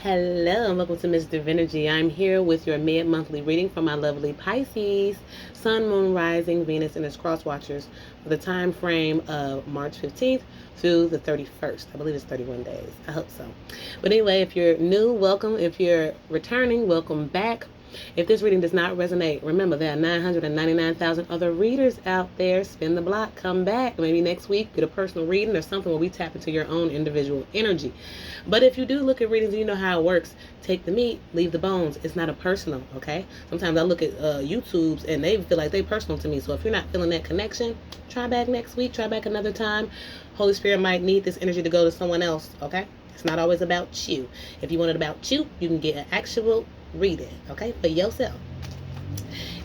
Hello and welcome to Ms.Divinergy. I'm here with your mid-monthly reading for my lovely Pisces, Sun, Moon, Rising, Venus, and its cross watchers for the time frame of March 15th through the 31st. I believe it's 31 days. I hope so. But anyway, if you're new, welcome. If you're returning, welcome back. If this reading does not resonate, remember there are 999,000 other readers out there. Spin the block, come back. Maybe next week, get a personal reading or something where we tap into your own individual energy. But if you do look at readings and you know how it works, take the meat, leave the bones. It's not a personal, okay? Sometimes I look at YouTubes and they feel like they're personal to me. So if you're not feeling that connection, try back next week, try back another time. Holy Spirit might need this energy to go to someone else, okay? It's not always about you. If you want it about you, you can get an actual reading, okay, for yourself.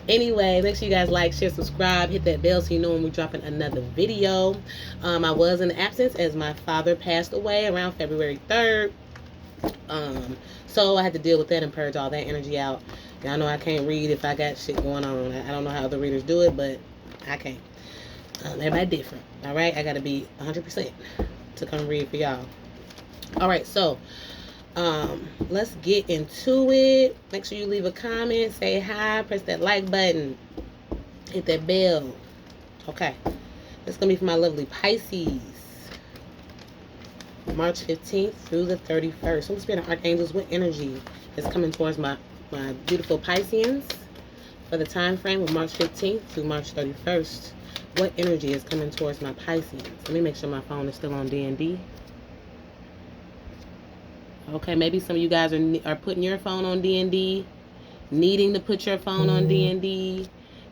Anyway, make sure you guys like, share, subscribe, hit that bell so you know when we're dropping another video. I was in absence as my father passed away around February 3rd. So I had to deal with that and purge all that energy out. Y'all know I can't read if I got shit going on. I don't know how other readers do it, but I can't. Everybody different, all right? I got to be 100% to come read for y'all. All right, so let's get into it. Make sure you leave a comment, say hi, press that like button, hit that bell. Okay, it's gonna be for my lovely Pisces, March 15th through the 31st. Holy Spirit and Archangels, what energy is coming towards my beautiful Pisceans for the time frame of March 15th through March 31st? What energy is coming towards my Pisceans? Let me make sure my phone is still on D&D. Okay, maybe some of you guys are putting your phone on D&D, needing to put your phone on D&D.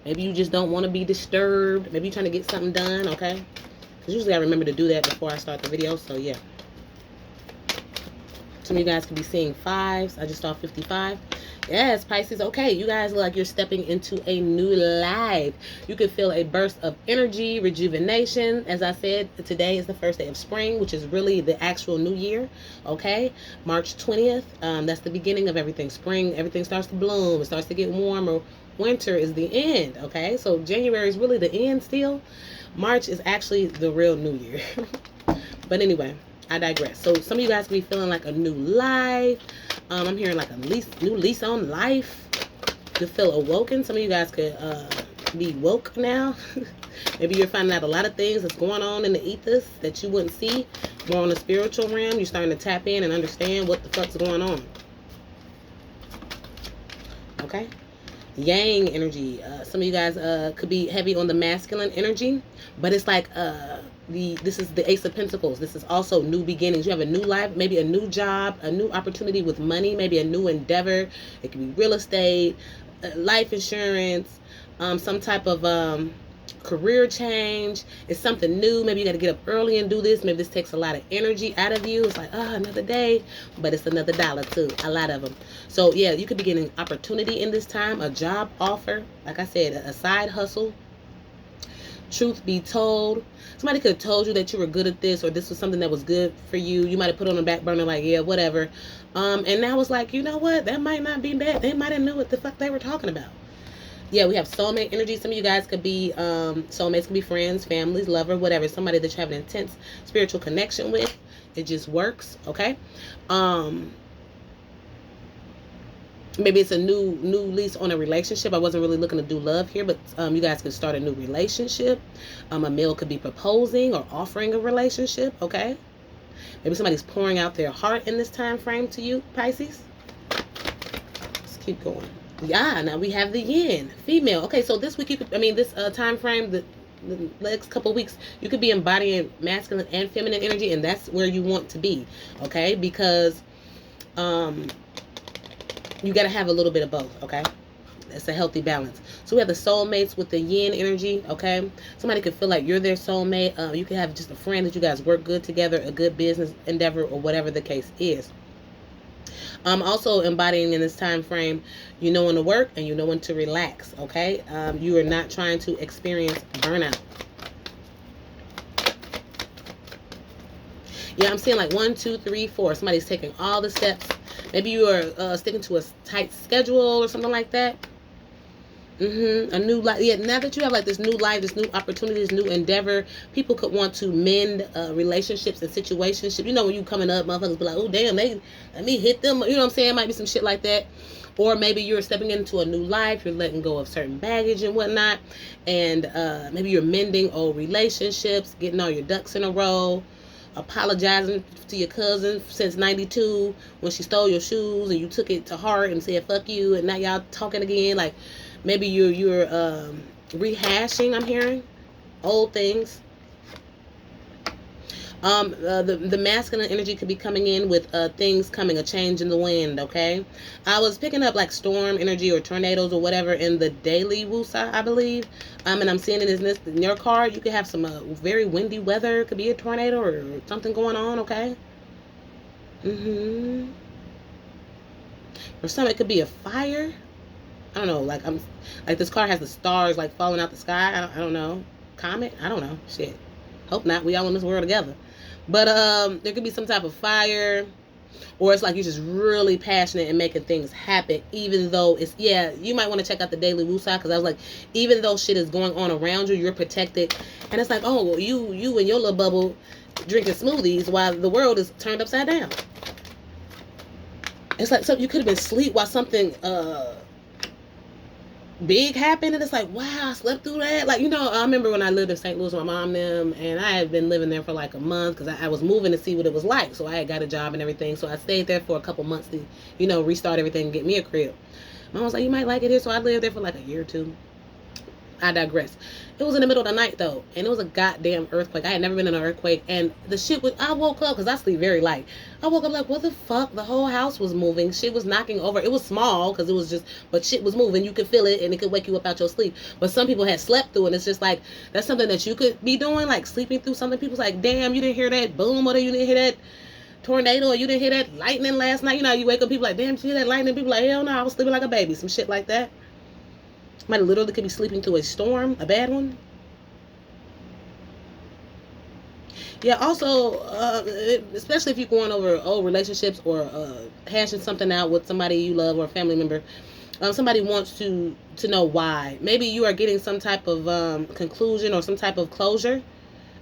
Maybe you just don't want to be disturbed. Maybe you're trying to get something done, okay? Because usually I remember to do that before I start the video, so yeah. Some of you guys could be seeing fives. I just saw 55. Yes, Pisces. Okay, you guys look like you're stepping into a new life. You could feel a burst of energy, rejuvenation. As I said, today is the first day of spring, which is really the actual new year. Okay, March 20th. That's the beginning of everything. Spring, everything starts to bloom. It starts to get warmer. Winter is the end. Okay, so January is really the end still. March is actually the real new year. But anyway, I digress. So some of you guys could be feeling like a new life. I'm hearing like a new lease on life. You feel awoken. Some of you guys could be woke now. Maybe you're finding out a lot of things that's going on in the ethers that you wouldn't see. More on the spiritual realm. You're starting to tap in and understand what the fuck's going on. Okay. Yang energy. Some of you guys could be heavy on the masculine energy, but it's like this is the Ace of Pentacles. This is also new beginnings. You have a new life, maybe a new job, a new opportunity with money, maybe a new endeavor. It could be real estate, life insurance, some type of career change. It's something new. Maybe you got to get up early and do this. Maybe this takes a lot of energy out of you. It's like, another day, but it's another dollar too. A lot of them. So yeah, you could be getting opportunity in this time, a job offer. Like I said, a side hustle. Truth be told, somebody could have told you that you were good at this or this was something that was good for you. You might have put on the back burner like, yeah, whatever. And now it's like, you know what? That might not be bad. They might have knew what the fuck they were talking about. Yeah, we have soulmate energy. Some of you guys could be soulmates, could be friends, families, lover, whatever. Somebody that you have an intense spiritual connection with. It just works, okay? Maybe it's a new lease on a relationship. I wasn't really looking to do love here, but you guys could start a new relationship. A male could be proposing or offering a relationship, okay? Maybe somebody's pouring out their heart in this time frame to you, Pisces. Let's keep going. Yeah, now we have the yin, female. Okay, so this week, this time frame, the next couple of weeks, you could be embodying masculine and feminine energy, and that's where you want to be, okay? Because you got to have a little bit of both, okay? It's a healthy balance. So we have the soulmates with the yin energy, okay? Somebody could feel like you're their soulmate. You could have just a friend that you guys work good together, a good business endeavor, or whatever the case is. Also embodying in this time frame, you know when to work and you know when to relax, okay? You are not trying to experience burnout. Yeah, I'm seeing like 1, 2, 3, 4. Somebody's taking all the steps. Maybe you are sticking to a tight schedule or something like that. A new life. Yeah, now that you have like this new life, this new opportunity, this new endeavor, people could want to mend relationships and situationships. You know, when you coming up, motherfuckers be like, oh damn, they let me hit them. You know what I'm saying? Might be some shit like that. Or maybe you're stepping into a new life, you're letting go of certain baggage and whatnot, and maybe you're mending old relationships, getting all your ducks in a row, apologizing to your cousin since 92 when she stole your shoes and you took it to heart and said fuck you, and now y'all talking again. Like maybe you're rehashing, I'm hearing, old things. The masculine energy could be coming in with things coming, a change in the wind, okay? I was picking up like storm energy or tornadoes or whatever in the daily wusa, I believe. And I'm seeing it in your card. You could have some very windy weather. It could be a tornado or something going on, okay? For some, it could be a fire. I don't know, like this car has the stars like falling out the sky. I don't know. Comet? I don't know. Shit. Hope not. We all in this world together. But there could be some type of fire, or it's like you're just really passionate and making things happen, even though it's, yeah, you might want to check out the daily woosah, because I was like, even though shit is going on around you, you're protected. And it's like, oh, well, you in your little bubble drinking smoothies while the world is turned upside down. It's like something you could have been asleep while something big happened, and it's like, wow, I slept through that. Like, you know, I remember when I lived in St. Louis with my mom and them, and I had been living there for like a month because I was moving to see what it was like. So I had got a job and everything, so I stayed there for a couple months to, you know, restart everything and get me a crib. Mom was like, you might like it here. So I lived there for like a year or two. I digress. It was in the middle of the night though, and it was a goddamn earthquake. I had never been in an earthquake, and the shit was, I woke up, because I sleep very light. I woke up like, what the fuck? The whole house was moving. Shit was knocking over. It was small because it was just, but shit was moving. You could feel it, and it could wake you up out your sleep. But some people had slept through, and it's just like, that's something that you could be doing, like sleeping through something. People's like, damn, you didn't hear that boom, or you didn't hear that tornado, or you didn't hear that lightning last night. You know, you wake up, people like, damn, did you hear that lightning? People like, hell no, I was sleeping like a baby. Some shit like that. Somebody literally could be sleeping through a storm, a bad one. Yeah, also, especially if you're going over old relationships or hashing something out with somebody you love or a family member, somebody wants to know why. Maybe you are getting some type of conclusion or some type of closure.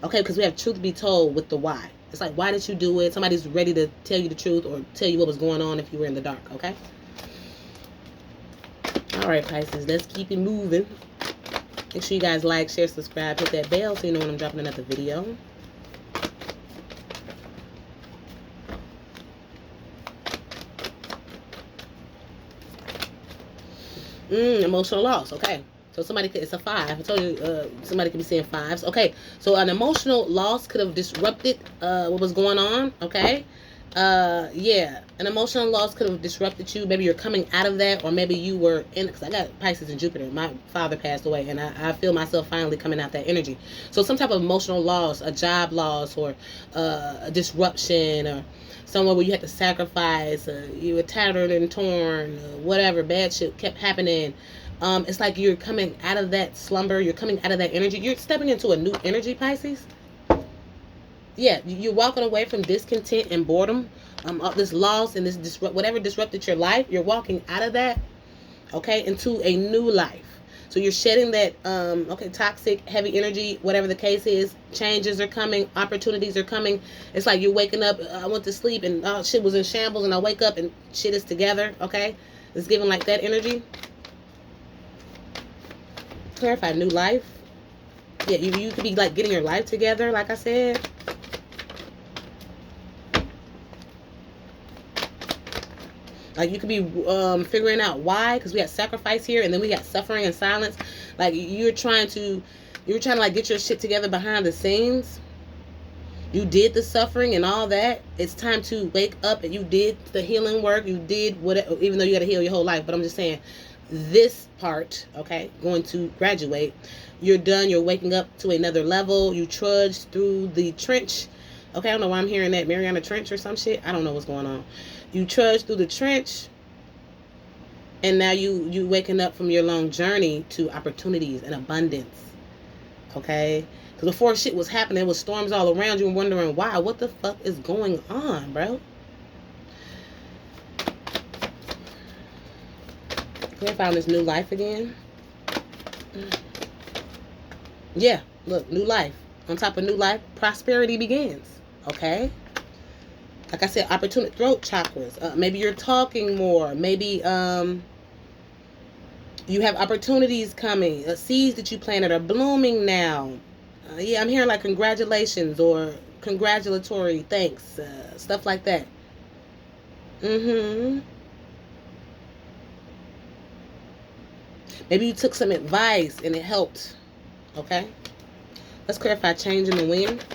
Okay, because we have truth be told with the why. It's like, why did you do it? Somebody's ready to tell you the truth or tell you what was going on if you were in the dark, okay? All right, Pisces, let's keep it moving. Make sure you guys like, share, subscribe, hit that bell so you know when I'm dropping another video. Emotional loss. Okay, so somebody could, it's a 5. I told you somebody could be saying 5s. Okay, so an emotional loss could have disrupted what was going on. Okay, yeah, an emotional loss could have disrupted you. Maybe you're coming out of that, or maybe you were in, because I got Pisces and Jupiter. My father passed away, and I feel myself finally coming out that energy. So some type of emotional loss, a job loss, or a disruption, or somewhere where you had to sacrifice, you were tattered and torn, whatever, bad shit kept happening. It's like you're coming out of that slumber, you're coming out of that energy, you're stepping into a new energy, Pisces. Yeah, you're walking away from discontent and boredom, this loss and this whatever disrupted your life. You're walking out of that, okay, into a new life. So you're shedding that, okay, toxic, heavy energy, whatever the case is. Changes are coming, opportunities are coming. It's like you're waking up. I went to sleep and shit was in shambles, and I wake up and shit is together. Okay, it's giving like that energy. Clarify new life. Yeah, you could be like getting your life together, like I said. Like you could be figuring out why, because we got sacrifice here, and then we got suffering and silence. Like you're trying to like get your shit together behind the scenes. You did the suffering and all that. It's time to wake up, and you did the healing work. You did whatever, even though you got to heal your whole life. But I'm just saying, this part, okay, going to graduate. You're done. You're waking up to another level. You trudged through the trench. Okay, I don't know why I'm hearing that. Mariana Trench or some shit. I don't know what's going on. You trudged through the trench, and now you waking up from your long journey to opportunities and abundance. Okay? Because before shit was happening, there was storms all around you and wondering why. What the fuck is going on, bro? Can I find this new life again? Yeah, look, new life. On top of new life, prosperity begins. Okay? Like I said, opportunity, throat chakras. Maybe you're talking more. Maybe you have opportunities coming. Seeds that you planted are blooming now. Yeah, I'm hearing like congratulations or congratulatory thanks. Stuff like that. Mm-hmm. Maybe you took some advice and it helped. Okay? Let's clarify change in the wind.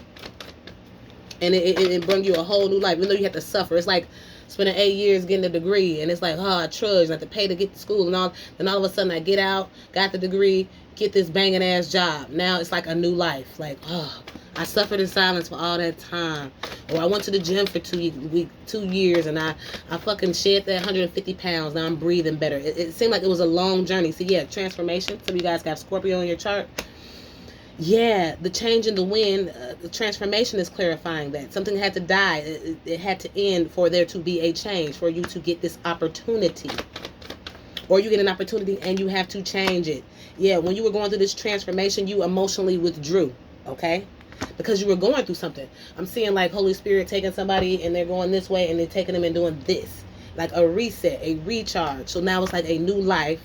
And it bring you a whole new life. Even though you have to suffer. It's like spending 8 years getting a degree. And it's like, oh, I trudged. I have to pay to get to school and all. Then all of a sudden I get out, got the degree, get this banging ass job. Now it's like a new life. Like, oh, I suffered in silence for all that time. Or I went to the gym for 2 years and I fucking shed that 150 pounds. Now I'm breathing better. It seemed like it was a long journey. So yeah, transformation. Some of you guys got Scorpio in your chart. Yeah, the change in the wind, the transformation is clarifying that. Something had to die. It had to end for there to be a change, for you to get this opportunity. Or you get an opportunity and you have to change it. Yeah, when you were going through this transformation, you emotionally withdrew, okay? Because you were going through something. I'm seeing like Holy Spirit taking somebody and they're going this way and they're taking them and doing this. Like a reset, a recharge. So now it's like a new life,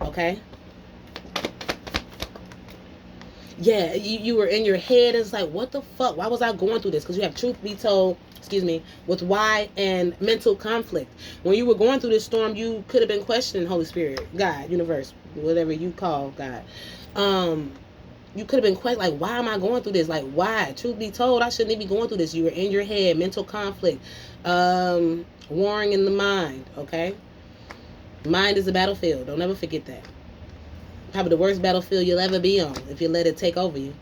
okay? Yeah, you were in your head. It's like, what the fuck? Why was I going through this? Because you have truth be told, with why and mental conflict. When you were going through this storm, you could have been questioning Holy Spirit, God, universe, whatever you call God. You could have been questioning, like, why am I going through this? Like, why? Truth be told, I shouldn't even be going through this. You were in your head, mental conflict, warring in the mind, okay? Mind is a battlefield. Don't ever forget that. Probably the worst battlefield you'll ever be on if you let it take over you.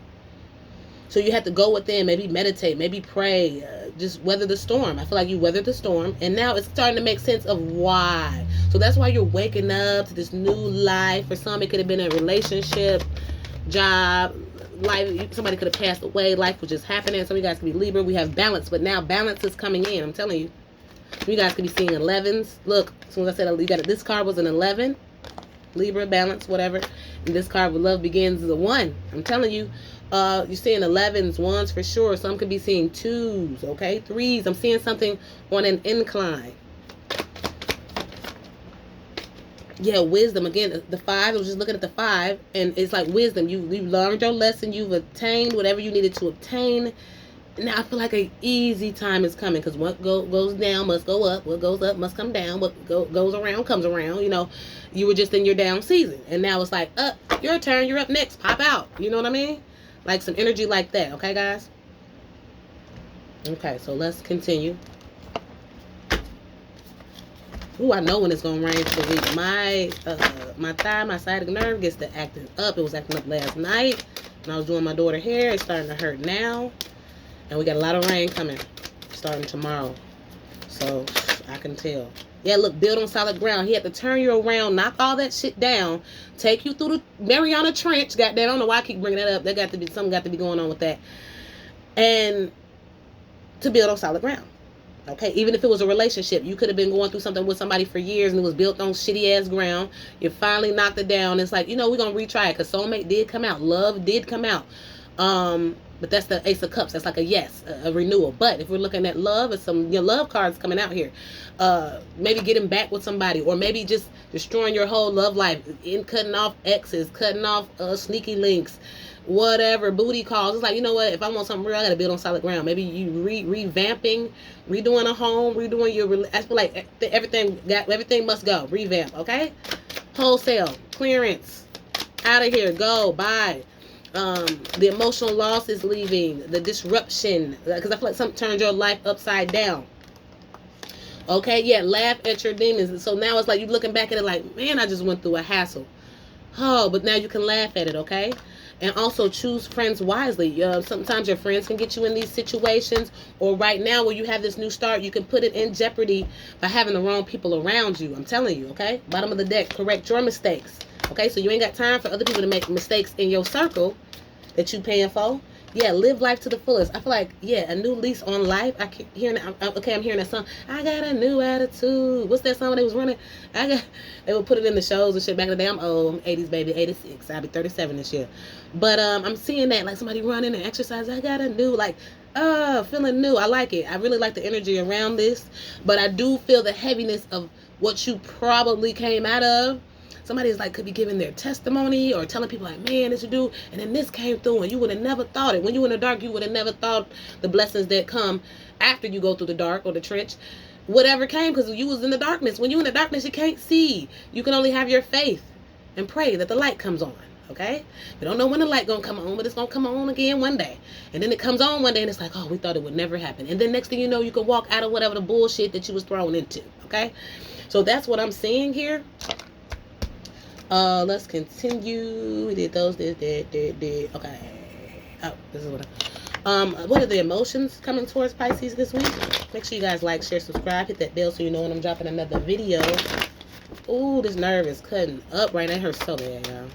So you have to go within, maybe meditate, maybe pray, just weather the storm. I feel like you weathered the storm, and now it's starting to make sense of why. So that's why you're waking up to this new life. For some, it could have been a relationship, job, life. Somebody could have passed away. Life was just happening. Some of you guys could be Libra. We have balance, but now balance is coming in. I'm telling you. You guys could be seeing 11s. Look, as soon as I said you got it, this card was an 11. Libra, balance, whatever. And this card with love begins as a 1. I'm telling you, you're seeing 11s, 1s for sure. Some could be seeing 2s, okay? 3s. I'm seeing something on an incline. Yeah, wisdom. Again, the 5. I was just looking at the 5, and it's like wisdom. You learned your lesson. You've obtained whatever you needed to obtain. Now I feel like an easy time is coming, because what goes down must go up. What goes up must come down. What goes around comes around. You know, you were just in your down season, and now it's like, up, your turn. You're up next. Pop out. You know what I mean? Like some energy like that. Okay, guys? Okay, so let's continue. Ooh, I know when it's gonna rain for the week. My thigh, my sciatic nerve gets to acting up. It was acting up last night when I was doing my daughter's hair. It's starting to hurt now. And we got a lot of rain coming starting tomorrow. So I can tell. Yeah, look, build on solid ground. He had to turn you around, knock all that shit down, take you through the Mariana Trench. Goddamn, I don't know why I keep bringing that up. There got to be something got to be going on with that. And to build on solid ground. Okay, even if it was a relationship, you could have been going through something with somebody for years and it was built on shitty ass ground. You finally knocked it down. It's like, you know, we're gonna retry it, because soulmate did come out, love did come out. But that's the Ace of Cups. That's like a yes, a renewal. But if we're looking at love, it's some your love cards coming out here. Maybe getting back with somebody, or maybe just destroying your whole love life, in cutting off exes, cutting off sneaky links, whatever, booty calls. It's like, you know what? If I want something real, I gotta build on solid ground. Maybe you revamping, redoing a home, redoing your. I feel like everything must go. Revamp, okay? Wholesale, clearance, out of here, go, bye. The emotional loss is leaving, the disruption, because I feel like something turned your life upside down. Okay, yeah, laugh at your demons. So now it's like you're looking back at it like, man, I just went through a hassle. Oh, but now you can laugh at it, okay? And also choose friends wisely. Sometimes your friends can get you in these situations, or right now where you have this new start, you can put it in jeopardy by having the wrong people around you. I'm telling you, okay? Bottom of the deck, correct your mistakes. Okay, so you ain't got time for other people to make mistakes in your circle that you paying for. Yeah, live life to the fullest. I feel like, yeah, a new lease on life. I keep hearing, I'm hearing that song. I got a new attitude. What's that song they was running? They would put it in the shows and shit back in the day. I'm old. I'm 80s baby, 86. I'll be 37 this year. But I'm seeing that, like somebody running and exercise. I got a new, like, feeling new. I like it. I really like the energy around this. But I do feel the heaviness of what you probably came out of. Somebody's like could be giving their testimony or telling people like, man, this you do, and then this came through and you would have never thought it. When you in the dark, you would have never thought the blessings that come after you go through the dark or the trench. Whatever came, because you was in the darkness. When you in the darkness, you can't see. You can only have your faith and pray that the light comes on. Okay? We don't know when the light gonna come on, but it's gonna come on again one day. And then it comes on one day and it's like, oh, we thought it would never happen. And then next thing you know, you can walk out of whatever the bullshit that you was thrown into. Okay? So that's what I'm seeing here. Let's continue. We did those. Did. Okay. Oh, this is what are the emotions coming towards Pisces this week? Make sure you guys like, share, subscribe, hit that bell so you know when I'm dropping another video. Ooh, this nerve is cutting up right now. It hurts so bad, y'all.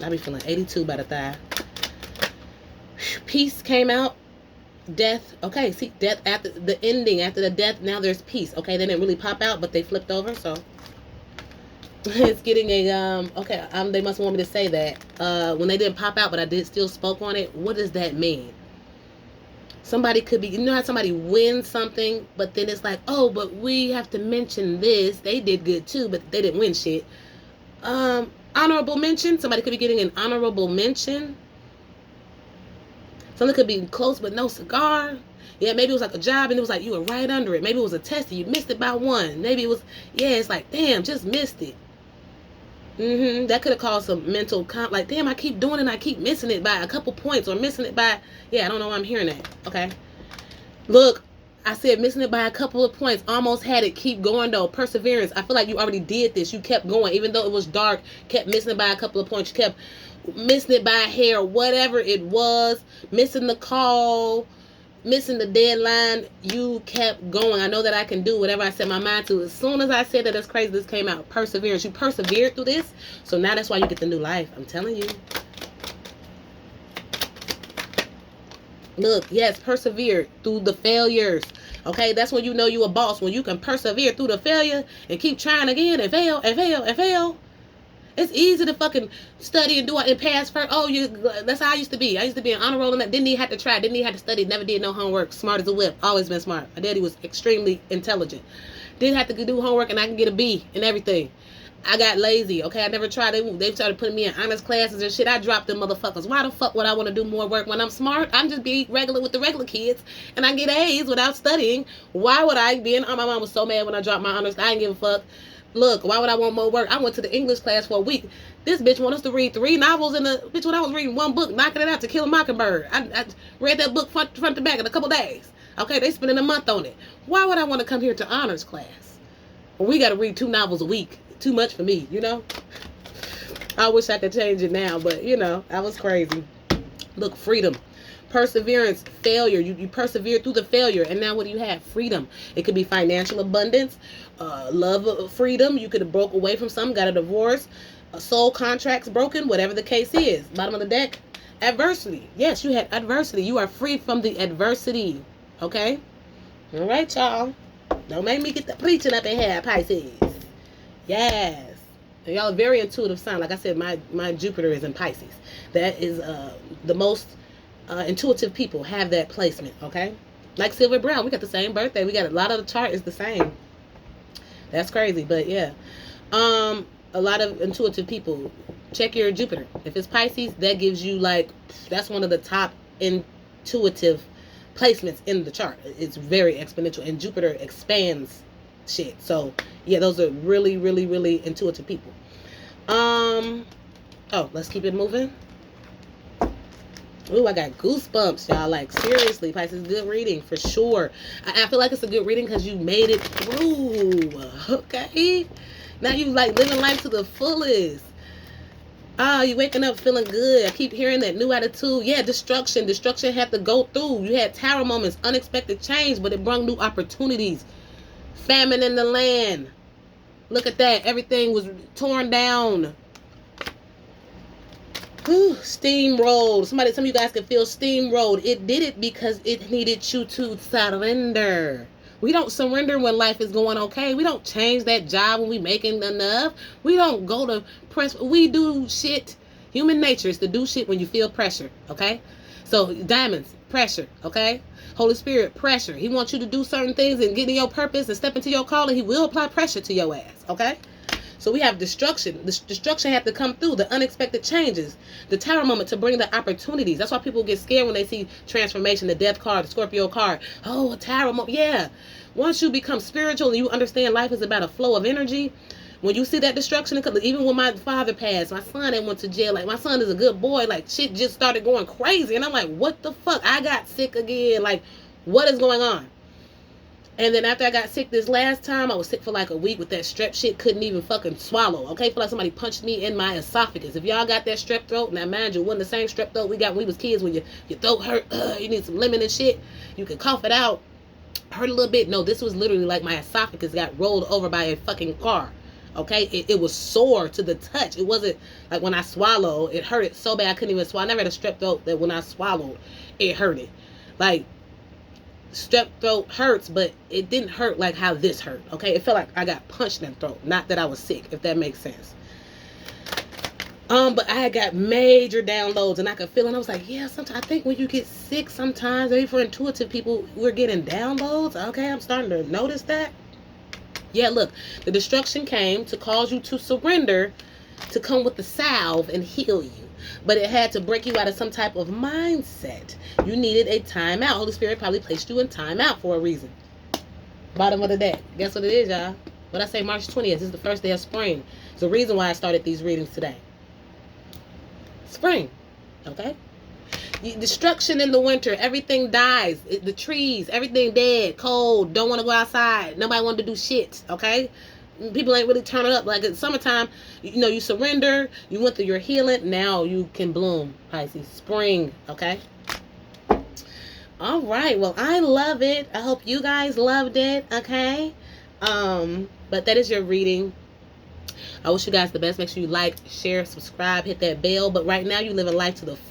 I be feeling 82 by the thigh. Peace came out. Death. Okay, see, death after the ending, after the death, now there's peace. Okay, they didn't really pop out, but they flipped over, so it's getting a they must want me to say that when they didn't pop out but I did still spoke on it. What does that mean? Somebody could be, you know how somebody wins something but then it's like, oh, but we have to mention this, they did good too but they didn't win shit. Honorable mention. Somebody could be getting an honorable mention. Something could be close but no cigar. Yeah, maybe it was like a job and it was like you were right under it. Maybe it was a test and you missed it by one. Maybe it was, yeah, it's like, damn, just missed it. That could have caused some mental like, damn, I keep doing it and I keep missing it by a couple points or missing it by, yeah, I don't know why I'm hearing that. Okay. Look, I said missing it by a couple of points. Almost had it. Keep going though. Perseverance. I feel like you already did this. You kept going. Even though it was dark, kept missing it by a couple of points. You kept missing it by a hair, whatever it was. Missing the call. Missing the deadline, you kept going. I know that I can do whatever I set my mind to. As soon as I said that, that's crazy, this came out. Perseverance. You persevered through this. So now that's why you get the new life. I'm telling you. Look, yes, persevered through the failures. Okay, that's when you know you a boss. When you can persevere through the failure and keep trying again and fail and fail and fail. It's easy to fucking study and do it and pass first. Oh, that's how I used to be. I used to be an honor roll and that. Didn't even have to try. Didn't even have to study. Never did no homework. Smart as a whip. Always been smart. My daddy was extremely intelligent. Didn't have to do homework and I can get a B in everything. I got lazy. Okay, I never tried. They started putting me in honors classes and shit. I dropped them motherfuckers. Why the fuck would I want to do more work when I'm smart? I'm just be regular with the regular kids and I get A's without studying. Why would I be in? My mom was so mad when I dropped my honors. I didn't give a fuck. Look, why would I want more work? I went to the English class for a week. This bitch wanted us to read 3 novels in the bitch when I was reading one book, knocking it out, To Kill a Mockingbird. I read that book front to back in a couple days. Okay, they spending a month on it. Why would I want to come here to honors class? Well, we got to read 2 novels a week. Too much for me, you know? I wish I could change it now, but you know, I was crazy. Look, freedom. Perseverance, failure. You persevere through the failure, and now what do you have? Freedom. It could be financial abundance, love, freedom. You could have broke away from something, got a divorce, soul contracts broken, whatever the case is. Bottom of the deck, adversity. Yes, you had adversity. You are free from the adversity. Okay? All right, y'all. Don't make me get the preaching up in here, Pisces. Yes. And y'all are very intuitive sign. Like I said, my Jupiter is in Pisces. That is the most intuitive people have that placement, okay? Like Silver Brown, we got the same birthday. We got a lot of the chart is the same. That's crazy, but yeah. A lot of intuitive people. Check your Jupiter. If it's Pisces, that gives you like, that's one of the top intuitive placements in the chart. It's very exponential, and Jupiter expands shit. So yeah, those are really, really, really intuitive people. Oh, let's keep it moving. Ooh, I got goosebumps, y'all. Like, seriously, Pisces, good reading, for sure. I feel like it's a good reading because you made it through, okay? Now you, like, living life to the fullest. You waking up feeling good. I keep hearing that new attitude. Yeah, destruction. Destruction had to go through. You had tower moments, unexpected change, but it brought new opportunities. Famine in the land. Look at that. Everything was torn down. Steamrolled. Some of you guys can feel steamrolled. It did it because it needed you to surrender. We don't surrender when life is going okay. We don't change that job when we making enough. We don't go to press. We do shit. Human nature is to do shit when you feel pressure, okay? So diamonds, pressure, okay? Holy Spirit, pressure. He wants you to do certain things and get in your purpose and step into your calling. He will apply pressure to your ass, okay? So we have destruction. The destruction had to come through, the unexpected changes, the tower moment to bring the opportunities. That's why people get scared when they see transformation, the death card, the Scorpio card. Oh, a tower moment. Yeah. Once you become spiritual and you understand life is about a flow of energy, when you see that destruction, even when my father passed, my son that went to jail, like my son is a good boy, like shit just started going crazy. And I'm like, what the fuck? I got sick again. Like, what is going on? And then after I got sick this last time, I was sick for like a week with that strep shit. Couldn't even fucking swallow. Okay, feel like somebody punched me in my esophagus. If y'all got that strep throat, now mind you, it wasn't the same strep throat we got when we was kids. When your throat hurt, you need some lemon and shit. You can cough it out, hurt a little bit. No, this was literally like my esophagus got rolled over by a fucking car. Okay, it was sore to the touch. It wasn't like when I swallowed, it hurt it so bad I couldn't even swallow. I never had a strep throat that when I swallowed, it hurted. Like, strep throat hurts, but it didn't hurt like how this hurt. Okay, it felt like I got punched in the throat, not that I was sick, if that makes sense. But I got major downloads, and I could feel it. And I was like, yeah, sometimes I think when you get sick, sometimes maybe for intuitive people, we're getting downloads. Okay, I'm starting to notice that. Yeah, look, the destruction came to cause you to surrender, to come with the salve and heal you. But it had to break you out of some type of mindset. You needed a timeout. Holy Spirit probably placed you in timeout for a reason. Bottom of the deck. Guess what it is, y'all? What I say, March 20th. This is the first day of spring. It's the reason why I started these readings today. Spring. Okay? Destruction in the winter. Everything dies. The trees. Everything dead. Cold. Don't want to go outside. Nobody wanted to do shit. Okay? People ain't really turning up. Like it's summertime, you surrender, you went through your healing, now you can bloom, Pisces. Spring, okay? All right, well, I love it. I hope you guys loved it, okay? But that is your reading. I wish you guys the best. Make sure you like, share, subscribe, hit that bell. But right now, you live a life to the